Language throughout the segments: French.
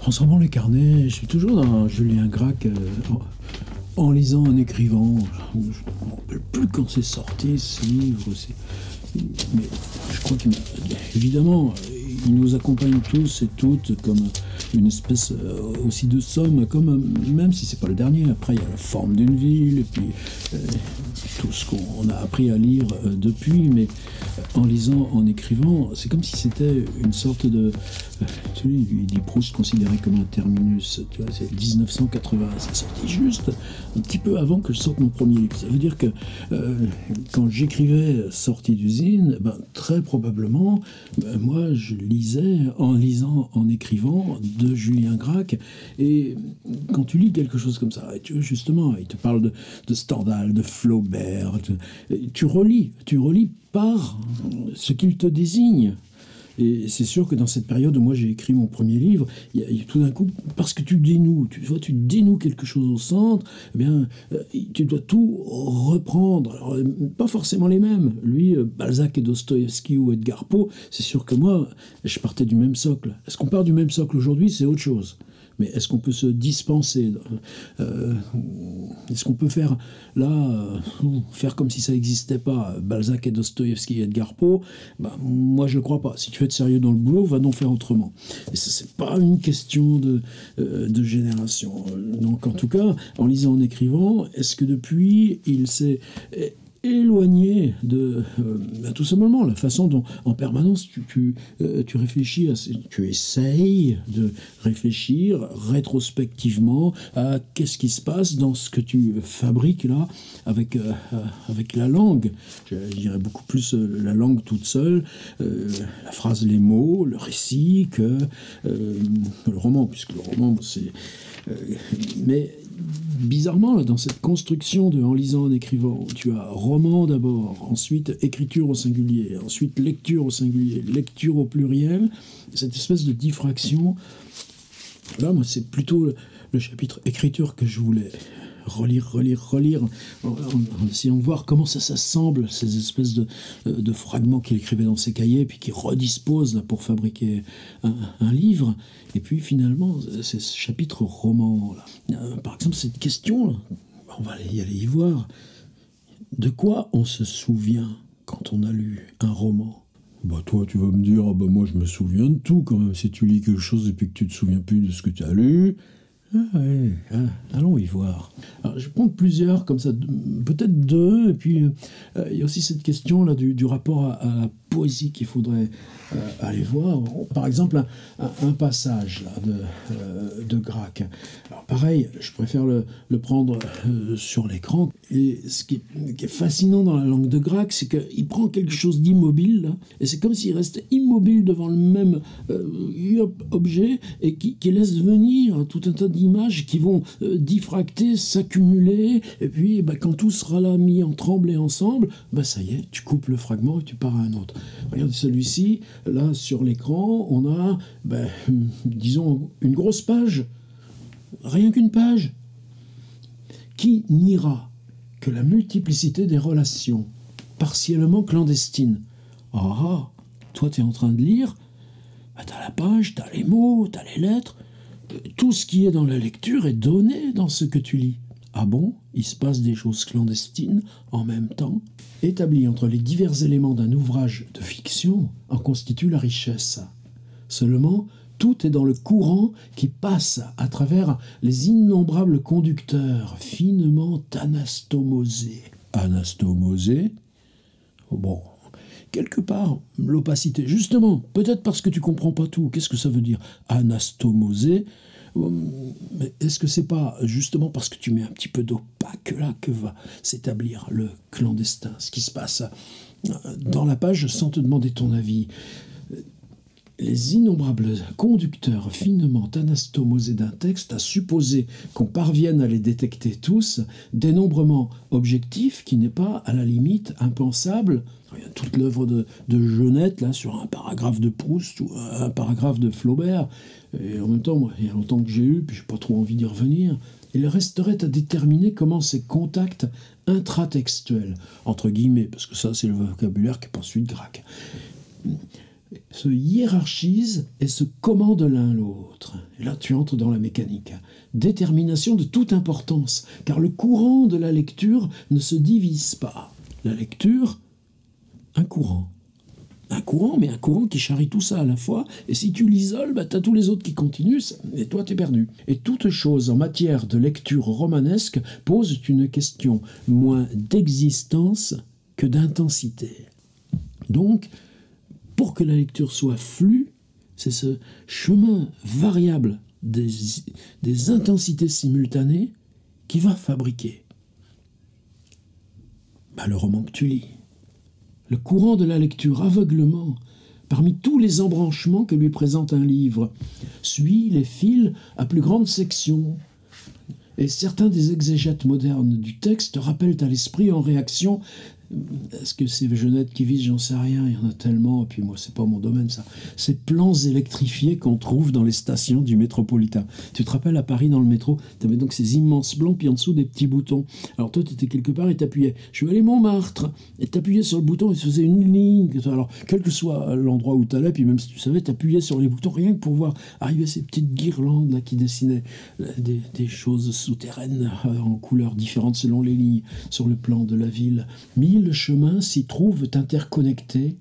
Transformant les carnets, je suis toujours dans Julien Gracq en lisant, en écrivant. Je ne me rappelle plus quand c'est sorti ce livre. Mais je crois qu'évidemment, il nous accompagne tous et toutes comme une espèce aussi de somme, comme même si c'est pas le dernier. Après, il y a La forme d'une ville, et puis tout ce qu'on a appris à lire depuis, mais en lisant, en écrivant, c'est comme si c'était une sorte de... tu sais, il dit Proust considéré comme un terminus, tu vois, c'est 1980, c'est sorti juste un petit peu avant que je sorte mon premier livre. Ça veut dire que quand j'écrivais Sortie d'usine, ben, très probablement, moi je lisais, en lisant, en écrivant, de Julien Gracq, et quand tu lis quelque chose comme ça, et tu vois, justement, il te parle de Stendhal, de Flaubert, tu relis par ce qu'il te désigne. Et c'est sûr que dans cette période où moi j'ai écrit mon premier livre, il y a tout d'un coup, parce que tu dénoues quelque chose au centre, eh bien, tu dois tout reprendre. Alors, pas forcément les mêmes. Lui, Balzac et Dostoïevski ou Edgar Poe, c'est sûr que moi, je partais du même socle. Est-ce qu'on part du même socle aujourd'hui? C'est autre chose. Mais est-ce qu'on peut se dispenser? Est-ce qu'on peut faire, là, faire comme si ça n'existait pas? Balzac et Dostoïevski et Edgar Poe, ben, moi je ne crois pas. Si tu veux être sérieux dans le boulot, va donc faire autrement. Et ça, c'est pas une question de génération. Donc en tout cas, en lisant, en écrivant, est-ce que depuis, il s'est éloigné de tout simplement la façon dont en permanence tu réfléchis tu essayes de réfléchir rétrospectivement à qu'est-ce qui se passe dans ce que tu fabriques là avec la langue. Je dirais beaucoup plus la langue toute seule, la phrase, les mots, le récit que le roman, puisque le roman c'est mais bizarrement, là, dans cette construction de en lisant, en écrivant, tu as roman d'abord, ensuite écriture au singulier, ensuite lecture au singulier, lecture au pluriel, cette espèce de diffraction. Là, moi, c'est plutôt le chapitre écriture que je voulais relire, en essayant de voir comment ça s'assemble, ces espèces de fragments qu'il écrivait dans ses cahiers, puis qu'il redispose là, pour fabriquer un livre. Et puis finalement, c'est ce chapitre roman. Là. Par exemple, cette question, là, on va y aller y voir. De quoi on se souvient quand on a lu un roman? Bah toi, tu vas me dire, ah bah moi je me souviens de tout quand même. Si tu lis quelque chose et puis que tu te souviens plus de ce que tu as lu... Ah ouais, allons y voir. Alors, je vais prendre plusieurs, comme ça, peut-être deux, et puis il y a aussi cette question là du rapport à la poésie qu'il faudrait aller voir. Par exemple, un passage là, de Gracq. Alors pareil, je préfère le prendre sur l'écran. Et ce qui est fascinant dans la langue de Gracq, c'est qu'il prend quelque chose d'immobile, là, et c'est comme s'il restait immobile devant le même objet, et qui laisse venir tout un tas d'images qui vont diffracter, s'accumuler, et puis quand tout sera là mis en tremblé ensemble, ça y est, tu coupes le fragment et tu pars à un autre. Regardez celui-ci, là sur l'écran, on a, disons, une grosse page, rien qu'une page. Qui niera que la multiplicité des relations, partiellement clandestines? Ah, toi tu es en train de lire, t'as la page, t'as les mots, t'as les lettres, tout ce qui est dans la lecture est donné dans ce que tu lis. Ah bon? Il se passe des choses clandestines en même temps? Établi entre les divers éléments d'un ouvrage de fiction en constitue la richesse. Seulement, tout est dans le courant qui passe à travers les innombrables conducteurs finement anastomosés. Anastomosés? Bon, quelque part, l'opacité. Justement, peut-être parce que tu comprends pas tout. Qu'est-ce que ça veut dire, anastomosé? Mais est-ce que c'est pas justement parce que tu mets un petit peu d'opaque là que va s'établir le clandestin, ce qui se passe dans la page sans te demander ton avis? Les innombrables conducteurs finement anastomosés d'un texte, à supposer qu'on parvienne à les détecter tous, dénombrement objectif qui n'est pas, à la limite, impensable. Il y a toute l'œuvre de Genette, là, sur un paragraphe de Proust ou un paragraphe de Flaubert. Et en même temps, moi, il y a longtemps que j'ai lu, puis j'ai pas trop envie d'y revenir. Il resterait à déterminer comment ces contacts intratextuels, entre guillemets, parce que ça, c'est le vocabulaire qui poursuit de Gracq, se hiérarchisent et se commandent l'un l'autre. Et là, tu entres dans la mécanique. Détermination de toute importance, car le courant de la lecture ne se divise pas. La lecture, un courant. Un courant, mais un courant qui charrie tout ça à la fois. Et si tu l'isoles, bah, tu as tous les autres qui continuent, et toi, tu es perdu. Et toute chose en matière de lecture romanesque pose une question moins d'existence que d'intensité. Donc, pour que la lecture soit flue, c'est ce chemin variable des intensités simultanées qui va fabriquer le roman que tu lis. Le courant de la lecture aveuglement, parmi tous les embranchements que lui présente un livre, suit les fils à plus grande section. Et certains des exégètes modernes du texte rappellent à l'esprit en réaction. Est-ce que c'est Genette qui vise? J'en sais rien, il y en a tellement, et puis moi, c'est pas mon domaine, ça. Ces plans électrifiés qu'on trouve dans les stations du métropolitain. Tu te rappelles, à Paris, dans le métro, tu avais donc ces immenses plans, puis en dessous, des petits boutons. Alors toi, tu étais quelque part et t'appuyais. Je vais aller Montmartre, et t'appuyais sur le bouton, et ça faisait une ligne. Alors, quel que soit l'endroit où t'allais, puis même si tu savais, t'appuyais sur les boutons, rien que pour voir arriver ces petites guirlandes là, qui dessinaient des choses souterraines en couleurs différentes selon les lignes sur le plan de la ville. Le chemin s'y trouvent interconnectés,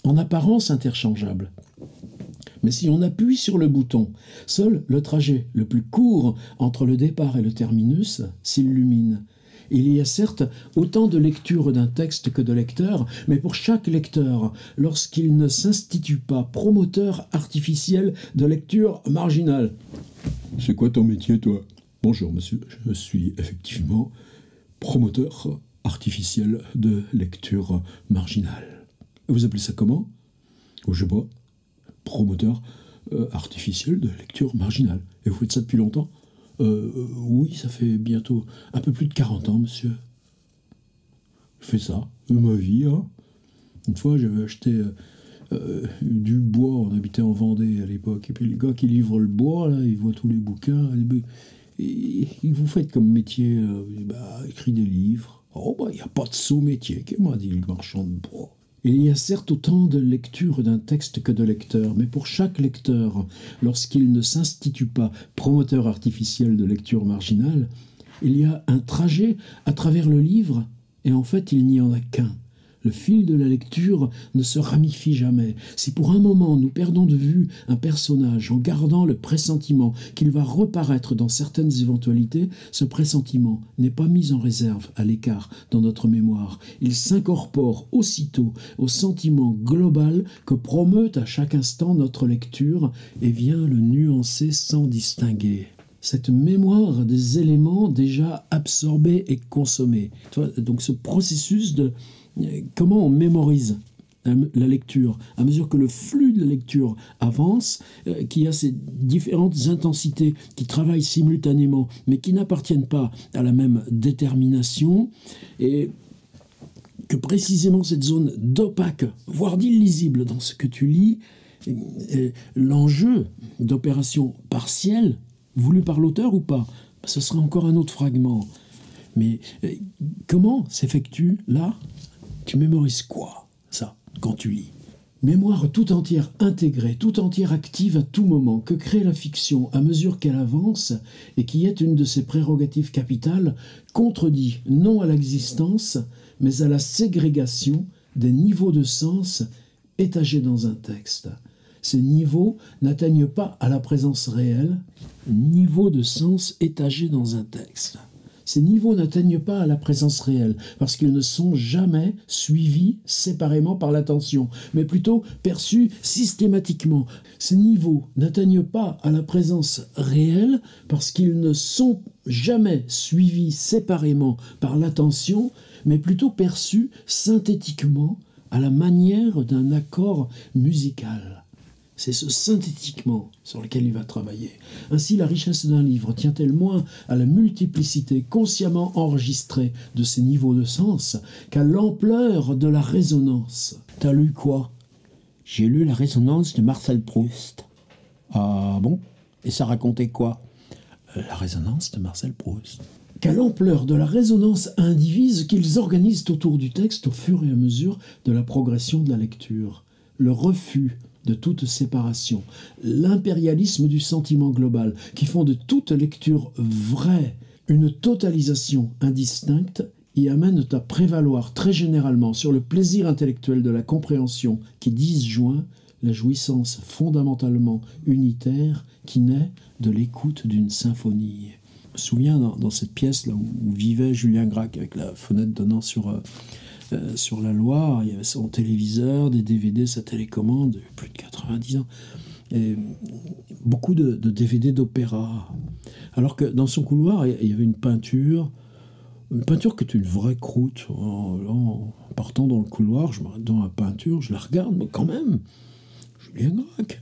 en apparence interchangeables. Mais si on appuie sur le bouton, seul le trajet le plus court entre le départ et le terminus s'illumine. Il y a certes autant de lecture d'un texte que de lecteurs, mais pour chaque lecteur, lorsqu'il ne s'institue pas promoteur artificiel de lecture marginale. C'est quoi ton métier, toi? Bonjour, monsieur, je suis effectivement promoteur artificiel de lecture marginale. Vous appelez ça comment? Je sais pas. Promoteur artificiel de lecture marginale. Et vous faites ça depuis longtemps? Oui, ça fait bientôt un peu plus de 40 ans, monsieur. Je fais ça de ma vie. Hein. Une fois, j'avais acheté du bois. On habitait en Vendée à l'époque. Et puis le gars qui livre le bois, là, il voit tous les bouquins. Et vous faites comme métier, écrit des livres. Oh, il n'y a pas de sot-métier, qui m'a dit le marchand de bois. Il y a certes autant de lecture d'un texte que de lecteurs, mais pour chaque lecteur, lorsqu'il ne s'institue pas promoteur artificiel de lecture marginale, il y a un trajet à travers le livre, et en fait, il n'y en a qu'un. Le fil de la lecture ne se ramifie jamais. Si pour un moment nous perdons de vue un personnage en gardant le pressentiment qu'il va reparaître dans certaines éventualités, ce pressentiment n'est pas mis en réserve à l'écart dans notre mémoire. Il s'incorpore aussitôt au sentiment global que promeut à chaque instant notre lecture et vient le nuancer sans distinguer. Cette mémoire des éléments déjà absorbés et consommés. Donc ce processus de comment on mémorise la lecture, à mesure que le flux de la lecture avance, qu'il y a ces différentes intensités qui travaillent simultanément, mais qui n'appartiennent pas à la même détermination, et que précisément cette zone d'opaque, voire d'illisible dans ce que tu lis, l'enjeu d'opération partielle, voulu par l'auteur ou pas, ce sera encore un autre fragment. Mais comment s'effectue là? Tu mémorises quoi, ça, quand tu lis? Mémoire tout entière intégrée, tout entière active à tout moment, que crée la fiction à mesure qu'elle avance et qui est une de ses prérogatives capitales, contredit non à l'existence, mais à la ségrégation des niveaux de sens étagés dans un texte. Ces niveaux n'atteignent pas à la présence réelle, niveau de sens étagés dans un texte. Ces niveaux n'atteignent pas à la présence réelle, parce qu'ils ne sont jamais suivis séparément par l'attention, mais plutôt perçus systématiquement. Ces niveaux n'atteignent pas à la présence réelle, parce qu'ils ne sont jamais suivis séparément par l'attention, mais plutôt perçus synthétiquement à la manière d'un accord musical. C'est ce synthétiquement sur lequel il va travailler. Ainsi, la richesse d'un livre tient-elle moins à la multiplicité consciemment enregistrée de ses niveaux de sens qu'à l'ampleur de la résonance. T'as lu quoi? J'ai lu La résonance de Marcel Proust. Ah bon? Et ça racontait quoi? La résonance de Marcel Proust. Qu'à l'ampleur de la résonance indivise qu'ils organisent autour du texte au fur et à mesure de la progression de la lecture. Le refus de toute séparation, l'impérialisme du sentiment global, qui font de toute lecture vraie une totalisation indistincte, y amènent à prévaloir très généralement sur le plaisir intellectuel de la compréhension qui disjoint la jouissance fondamentalement unitaire qui naît de l'écoute d'une symphonie. Je me souviens dans cette pièce là où vivait Julien Gracq avec la fenêtre donnant sur la Loire, il y avait son téléviseur, des DVD, sa télécommande, plus de 90 ans, et beaucoup de DVD d'opéra. Alors que dans son couloir, il y avait une peinture qui était une vraie croûte. En partant dans le couloir, je m'arrête dans la peinture, je la regarde, mais quand même, Julien Gracq.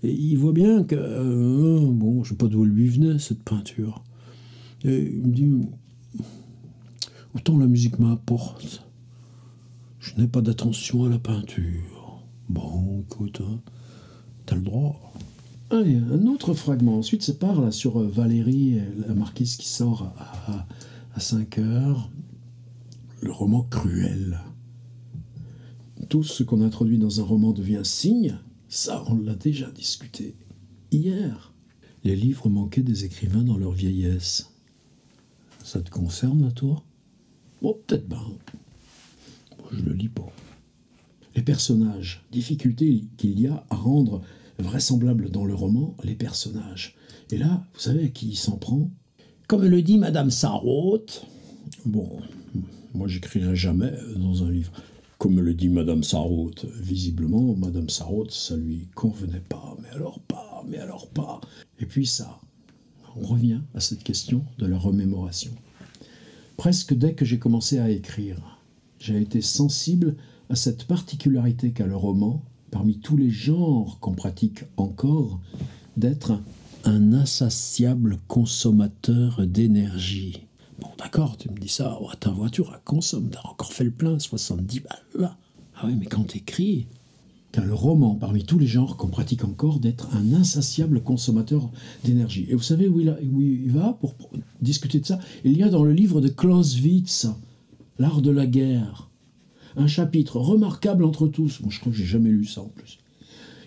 Et il voit bien que, je ne sais pas d'où elle lui venait, cette peinture. Et il me dit, autant la musique m'importe, je n'ai pas d'attention à la peinture. Bon, écoute, hein, t'as le droit. Allez, un autre fragment. Ensuite, c'est par là sur Valérie, la marquise qui sort à 5 heures. Le roman cruel. Tout ce qu'on introduit dans un roman devient signe. Ça, on l'a déjà discuté hier. Les livres manquaient des écrivains dans leur vieillesse. Ça te concerne, toi? Bon, peut-être pas. Moi, je le lis pas. Les personnages, difficulté qu'il y a à rendre vraisemblable dans le roman les personnages. Et là, vous savez à qui il s'en prend? Comme le dit Madame Sarraute. Bon, moi j'écrirai jamais dans un livre. Comme le dit Madame Sarraute. Visiblement, Madame Sarraute, ça lui convenait pas. Mais alors pas. Et puis ça, on revient à cette question de la remémoration. Presque dès que j'ai commencé à écrire, j'ai été sensible à cette particularité qu'a le roman, parmi tous les genres qu'on pratique encore, d'être un insatiable consommateur d'énergie. Bon, d'accord, tu me dis ça, oh, ta voiture, elle consomme, t'as encore fait le plein, 70 balles, là. Ah oui, mais quand t'écris, t'as le roman, parmi tous les genres qu'on pratique encore, d'être un insatiable consommateur d'énergie. Et vous savez où il va pour discuter de ça? Il y a dans le livre de Clausewitz, L'art de la guerre, un chapitre remarquable entre tous, moi je crois que j'ai jamais lu ça en plus,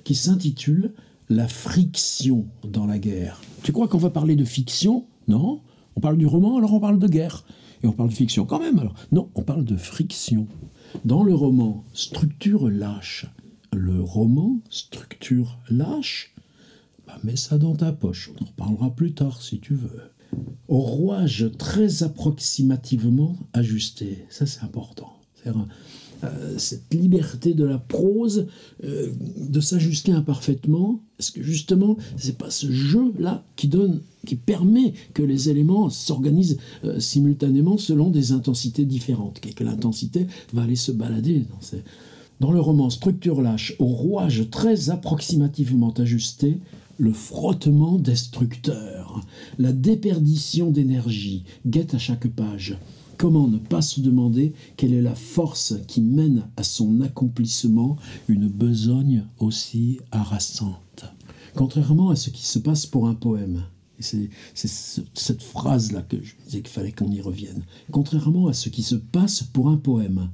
qui s'intitule « La friction dans la guerre ». Tu crois qu'on va parler de fiction? Non. On parle du roman, alors on parle de guerre. Et on parle de fiction quand même, alors. Non, on parle de friction. Dans le roman, structure lâche. Le roman, structure lâche, mets ça dans ta poche. On en reparlera plus tard si tu veux. Au rouage très approximativement ajusté. Ça, c'est important. C'est-à-dire, cette liberté de la prose, de s'ajuster imparfaitement, parce que justement, c'est pas ce jeu-là qui permet que les éléments s'organisent simultanément selon des intensités différentes, et que l'intensité va aller se balader dans le roman Structure lâche, au rouage très approximativement ajusté, le frottement destructeur, la déperdition d'énergie guette à chaque page. Comment ne pas se demander quelle est la force qui mène à son accomplissement une besogne aussi harassante? Contrairement à ce qui se passe pour un poème, et c'est cette phrase-là que je disais qu'il fallait qu'on y revienne, contrairement à ce qui se passe pour un poème,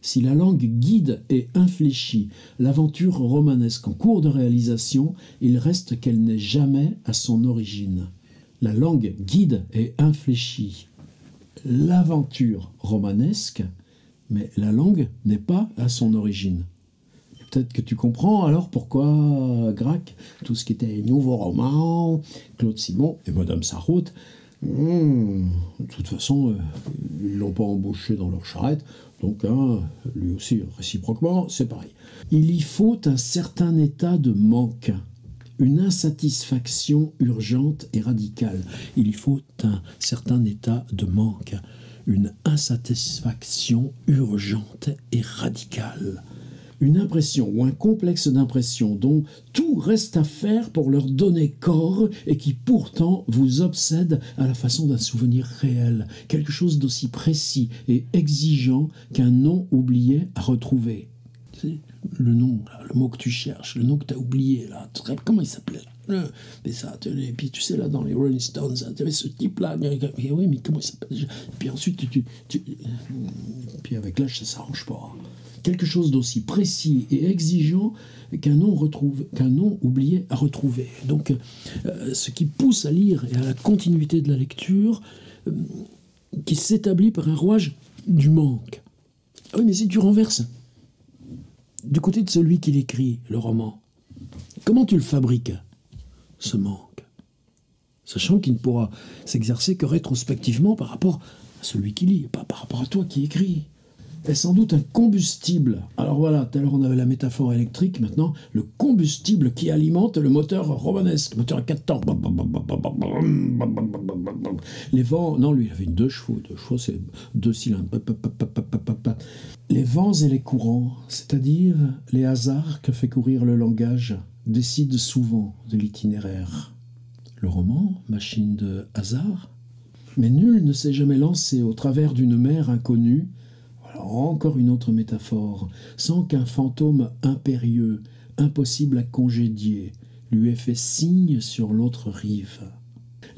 si la langue guide et infléchit l'aventure romanesque en cours de réalisation, il reste qu'elle n'est jamais à son origine. La langue guide et infléchit l'aventure romanesque, mais la langue n'est pas à son origine. Peut-être que tu comprends alors pourquoi Gracq, tout ce qui était nouveau roman, Claude Simon et Madame Sarraute, de toute façon, ils ne l'ont pas embauché dans leur charrette, donc lui aussi, réciproquement, c'est pareil. Il y faut un certain état de manque, une insatisfaction urgente et radicale. Il y faut un certain état de manque, une insatisfaction urgente et radicale. Une impression ou un complexe d'impression dont tout reste à faire pour leur donner corps et qui pourtant vous obsède à la façon d'un souvenir réel, quelque chose d'aussi précis et exigeant qu'un nom oublié à retrouver. C'est le nom, là, le mot que tu cherches, le nom que tu as oublié, là. Comment il s'appelait là? Et ça, et puis tu sais, là, dans les Rolling Stones, tu avais ce type-là. Et oui, mais comment il s'appelle déjà? Et puis ensuite, puis avec l'âge, ça ne s'arrange pas. Quelque chose d'aussi précis et exigeant qu'un nom oublié à retrouver. Donc, ce qui pousse à lire et à la continuité de la lecture, qui s'établit par un rouage du manque. Ah oui, mais si tu renverses du côté de celui qui l'écrit, le roman, comment tu le fabriques, ce manque? Sachant qu'il ne pourra s'exercer que rétrospectivement par rapport à celui qui lit, pas par rapport à toi qui écris. Est sans doute un combustible. Alors voilà, tout à l'heure on avait la métaphore électrique, maintenant le combustible qui alimente le moteur romanesque, moteur à 4 temps. Les vents, non lui il avait une 2 chevaux, 2 chevaux c'est 2 cylindres. Les vents et les courants, c'est-à-dire les hasards que fait courir le langage, décident souvent de l'itinéraire. Le roman, machine de hasard, mais nul ne s'est jamais lancé au travers d'une mer inconnue. Encore une autre métaphore, sans qu'un fantôme impérieux, impossible à congédier, lui ait fait signe sur l'autre rive.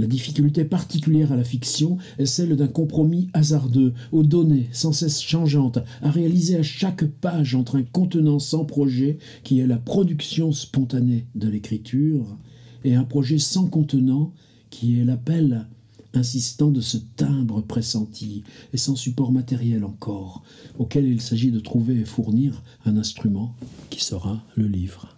La difficulté particulière à la fiction est celle d'un compromis hasardeux, aux données sans cesse changeantes, à réaliser à chaque page entre un contenant sans projet, qui est la production spontanée de l'écriture, et un projet sans contenant, qui est l'appel insistant de ce timbre pressenti, et sans support matériel encore, auquel il s'agit de trouver et fournir un instrument qui sera le livre.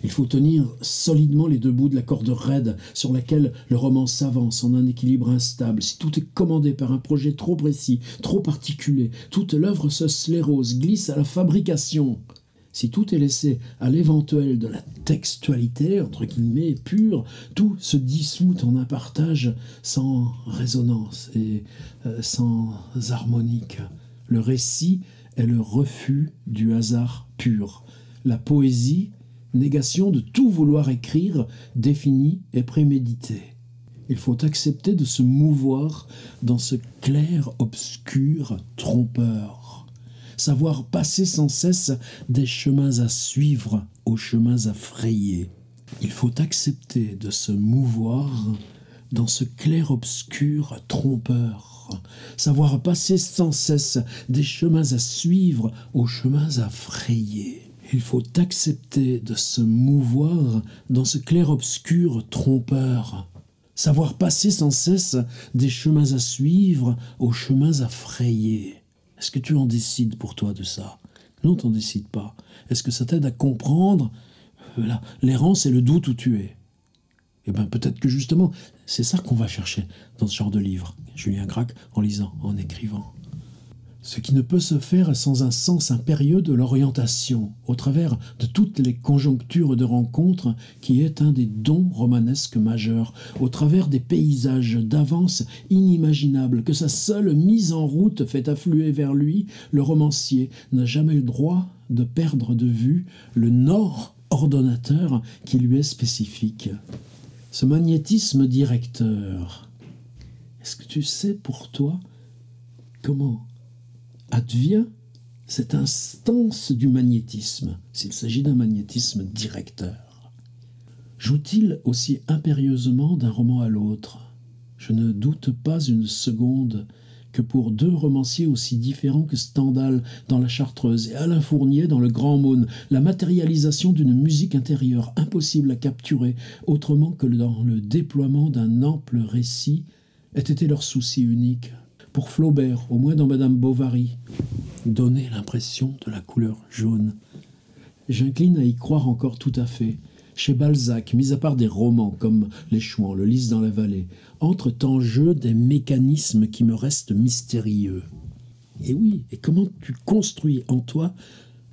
Il faut tenir solidement les 2 bouts de la corde raide sur laquelle le roman s'avance en un équilibre instable. Si tout est commandé par un projet trop précis, trop particulier, toute l'œuvre se sclérose, glisse à la fabrication. Si tout est laissé à l'éventuel de la textualité, entre guillemets, pure, tout se dissout en un partage sans résonance et sans harmonique. Le récit est le refus du hasard pur. La poésie, négation de tout vouloir écrire, défini et prémédité. Il faut accepter de se mouvoir dans ce clair-obscur trompeur. Savoir passer sans cesse des chemins à suivre aux chemins à frayer. Il faut accepter de se mouvoir dans ce clair-obscur trompeur. Savoir passer sans cesse des chemins à suivre aux chemins à frayer. Il faut accepter de se mouvoir dans ce clair-obscur trompeur. Savoir passer sans cesse des chemins à suivre aux chemins à frayer. Est-ce que tu en décides pour toi de ça? Non, tu n'en décides pas. Est-ce que ça t'aide à comprendre l'errance et le doute où tu es? Eh bien, peut-être que justement, c'est ça qu'on va chercher dans ce genre de livre. Julien Gracq, en lisant, en écrivant. Ce qui ne peut se faire sans un sens impérieux de l'orientation, au travers de toutes les conjonctures de rencontres, qui est un des dons romanesques majeurs, au travers des paysages d'avance inimaginables, que sa seule mise en route fait affluer vers lui, le romancier n'a jamais le droit de perdre de vue le nord ordonnateur qui lui est spécifique. Ce magnétisme directeur, est-ce que tu sais pour toi comment advient cette instance du magnétisme, s'il s'agit d'un magnétisme directeur? Joue-t-il aussi impérieusement d'un roman à l'autre? Je ne doute pas une seconde que pour 2 romanciers aussi différents que Stendhal dans La Chartreuse et Alain Fournier dans Le Grand Mône, la matérialisation d'une musique intérieure impossible à capturer autrement que dans le déploiement d'un ample récit ait été leur souci unique. Pour Flaubert, au moins dans Madame Bovary, donner l'impression de la couleur jaune. J'incline à y croire encore tout à fait. Chez Balzac, mis à part des romans comme Les Chouans, Le Lys dans la vallée, entrent en jeu des mécanismes qui me restent mystérieux. Et oui, et comment tu construis en toi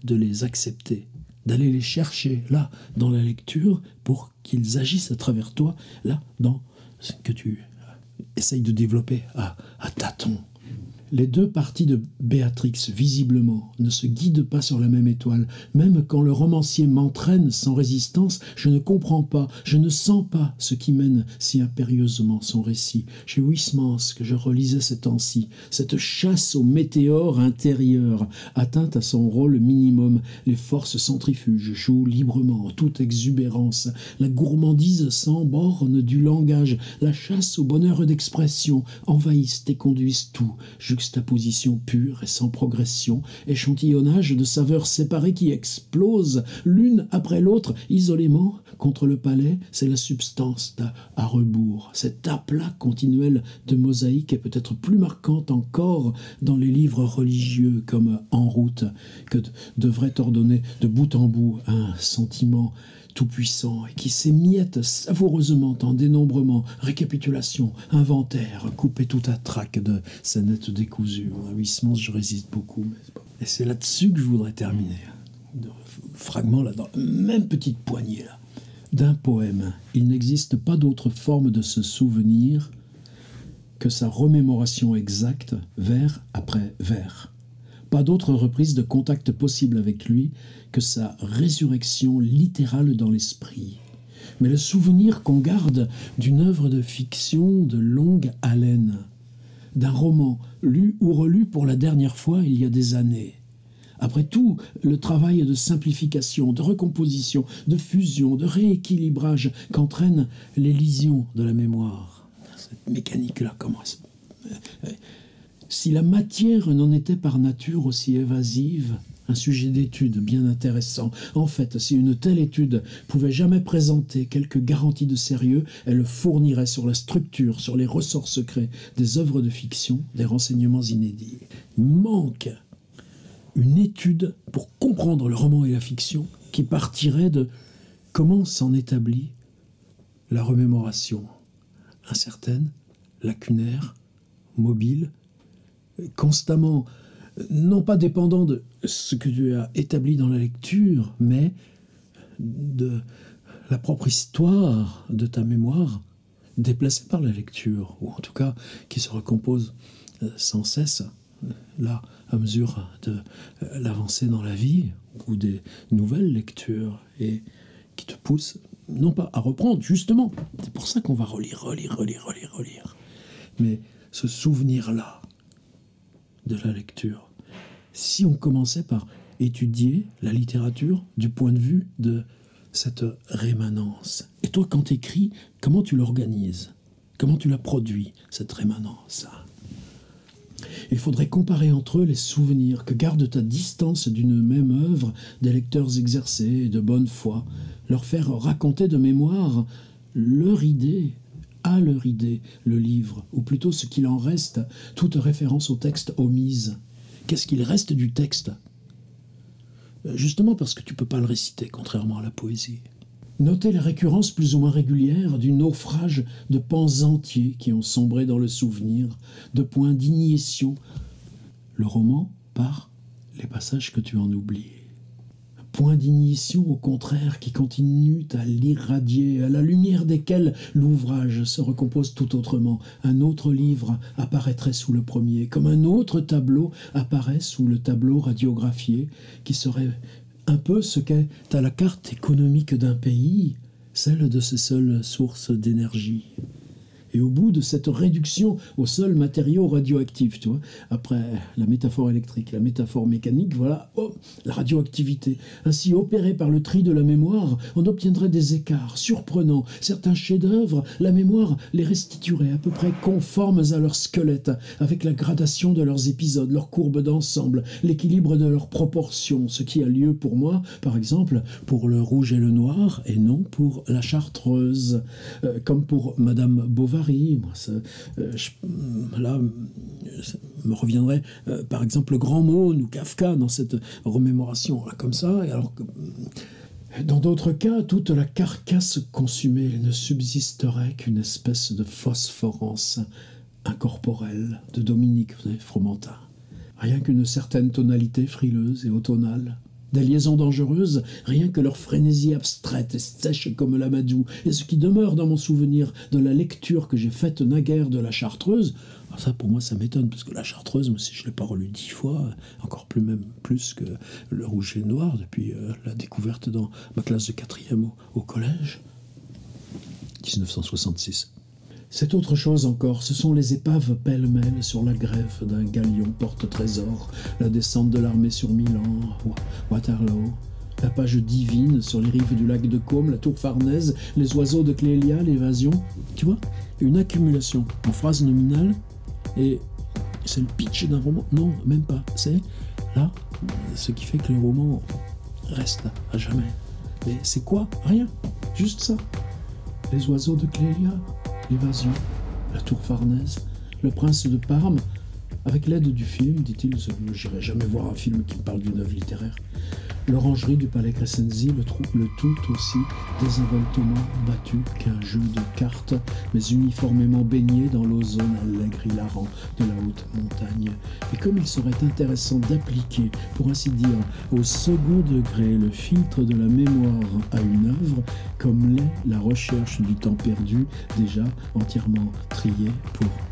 de les accepter, d'aller les chercher là, dans la lecture, pour qu'ils agissent à travers toi, là, dans ce que tu essayes de développer à tâtons. Les deux parties de Béatrix, visiblement, ne se guident pas sur la même étoile. Même quand le romancier m'entraîne sans résistance, je ne comprends pas, je ne sens pas ce qui mène si impérieusement son récit. Chez Huysmans, que je relisais ces temps-ci, cette chasse au météore intérieur, atteinte à son rôle minimum, les forces centrifuges jouent librement, en toute exubérance, la gourmandise sans borne du langage, la chasse au bonheur d'expression, envahissent et conduisent tout, juxtaposition pure et sans progression, échantillonnage de saveurs séparées qui explosent l'une après l'autre, isolément, contre le palais, c'est la substance à rebours. Cet aplat continuel de mosaïque est peut-être plus marquante encore dans les livres religieux comme En route, que devrait ordonner de bout en bout un sentiment tout-puissant et qui s'émiette savoureusement en dénombrement, récapitulation, inventaire, coupé tout à trac de scénettes décousues. À Huysmans, je résiste beaucoup. Et c'est là-dessus que je voudrais terminer. Fragment là, dans même petite poignée là, d'un poème. Il n'existe pas d'autre forme de se souvenir que sa remémoration exacte, vers après vers. Pas d'autre reprise de contact possible avec lui que sa résurrection littérale dans l'esprit. Mais le souvenir qu'on garde d'une œuvre de fiction de longue haleine, d'un roman lu ou relu pour la dernière fois il y a des années. Après tout, le travail de simplification, de recomposition, de fusion, de rééquilibrage qu'entraînent l'élision de la mémoire. Cette mécanique-là, comment si la matière n'en était par nature aussi évasive, un sujet d'étude bien intéressant. En fait, si une telle étude pouvait jamais présenter quelque garantie de sérieux, elle fournirait sur la structure, sur les ressorts secrets des œuvres de fiction, des renseignements inédits. Il manque une étude pour comprendre le roman et la fiction qui partirait de comment s'en établit la remémoration incertaine, lacunaire, mobile, constamment, non pas dépendant de ce que tu as établi dans la lecture, mais de la propre histoire de ta mémoire, déplacée par la lecture, ou en tout cas qui se recompose sans cesse, là, à mesure de l'avancée dans la vie, ou des nouvelles lectures, et qui te poussent, non pas à reprendre, justement, c'est pour ça qu'on va relire, mais ce souvenir-là, de la lecture. Si on commençait par étudier la littérature du point de vue de cette rémanence. Et toi, quand tu écris, comment tu l'organises? Comment tu la produis, cette rémanence? Il faudrait comparer entre eux les souvenirs que gardent à distance d'une même œuvre des lecteurs exercés et de bonne foi, leur faire raconter de mémoire leur idée, à leur idée, le livre, ou plutôt ce qu'il en reste, toute référence au texte omise. Qu'est-ce qu'il reste du texte? Justement parce que tu ne peux pas le réciter, contrairement à la poésie. Notez les récurrences plus ou moins régulières du naufrage de pans entiers qui ont sombré dans le souvenir, de points d'initiation. Le roman par les passages que tu en oublies. Point d'initiation, au contraire, qui continuent à l'irradier, à la lumière desquels l'ouvrage se recompose tout autrement. Un autre livre apparaîtrait sous le premier, comme un autre tableau apparaît sous le tableau radiographié, qui serait un peu ce qu'est à la carte économique d'un pays, celle de ses seules sources d'énergie. Et au bout de cette réduction au seul matériau radioactif, tu vois, après la métaphore électrique, la métaphore mécanique, voilà, oh, la radioactivité. Ainsi opérée par le tri de la mémoire, on obtiendrait des écarts surprenants. Certains chefs-d'œuvre, la mémoire les restituerait à peu près conformes à leur squelette, avec la gradation de leurs épisodes, leurs courbes d'ensemble, l'équilibre de leurs proportions, ce qui a lieu pour moi, par exemple, pour le rouge et le noir, et non pour la chartreuse, comme pour Madame Bovary. Moi, là, ça me reviendrait, par exemple, le Grand Maune ou Kafka dans cette remémoration, là, comme ça. Et alors que, dans d'autres cas, toute la carcasse consumée ne subsisterait qu'une espèce de phosphorance incorporelle de Dominique, vous savez, Fromentin. Rien qu'une certaine tonalité frileuse et automnale, Des liaisons dangereuses, rien que leur frénésie abstraite et sèche comme l'amadou, et ce qui demeure dans mon souvenir de la lecture que j'ai faite naguère de la Chartreuse, alors ça pour moi ça m'étonne, parce que la Chartreuse, moi, si je l'ai pas relue 10 fois, encore plus même plus que le Rouge et le Noir, depuis la découverte dans ma classe de 4e au collège, 1966. C'est autre chose encore, ce sont les épaves pêle-mêle sur la grève d'un galion porte-trésor, la descente de l'armée sur Milan, Waterloo, la page divine sur les rives du lac de Caume, la tour Farnèse, les oiseaux de Clélia, l'évasion. Tu vois, une accumulation en phrases nominales, et c'est le pitch d'un roman. Non, même pas. C'est là ce qui fait que le roman reste à jamais. Mais c'est quoi? Rien. Juste ça. Les oiseaux de Clélia, l'évasion, la tour Farnèse, le prince de Parme. Avec l'aide du film, dit-il, j'irai jamais voir un film qui me parle d'une œuvre littéraire. L'orangerie du palais Crescenzi, le tout aussi désinvoltement battu qu'un jeu de cartes, mais uniformément baigné dans l'ozone allègre hilarant de la haute montagne. Et comme il serait intéressant d'appliquer, pour ainsi dire, au second degré le filtre de la mémoire à une œuvre, comme l'est la recherche du temps perdu, déjà entièrement trié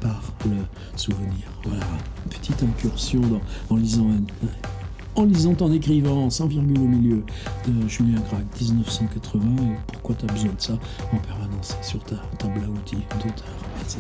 par le souvenir. Voilà, une petite incursion en lisant en écrivant, sans virgule au milieu, de Julien Gracq, 1980, et pourquoi tu as besoin de ça en permanence sur ta table à outils d'auteur. Merci.